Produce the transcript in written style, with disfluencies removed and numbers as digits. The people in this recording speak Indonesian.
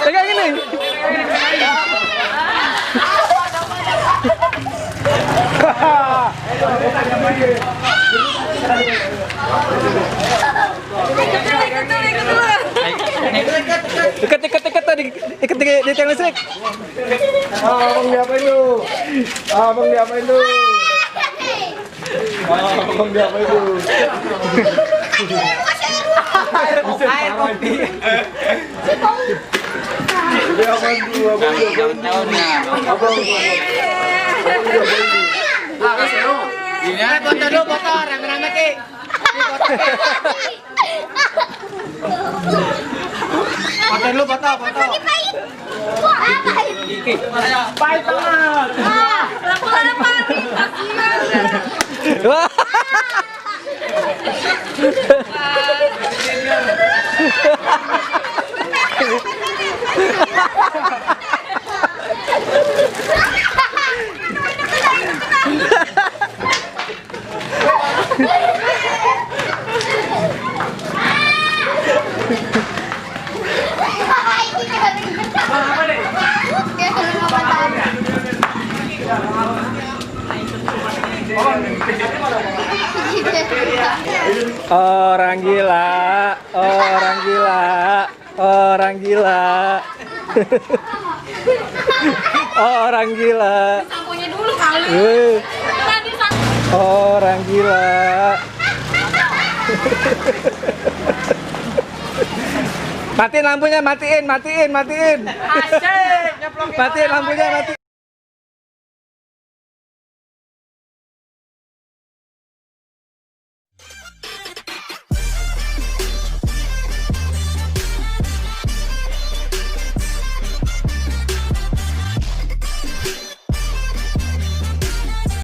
Pegangin nih. Dekat tadi, ikat di tiang listrik. Abang diapain lu? Abang diapain lu? Abang diapain lu? Air kopi. Abang dulu, abang ini foto dulu, foto rame-rame ki. Foto dulu, foto. Pahit banget. Wah. Orang gila, orang gila, orang gila. Orang gila. Samponya dulu kali. Orang gila. Matiin lampunya, matiin. Asik, Matiin lampunya, mati.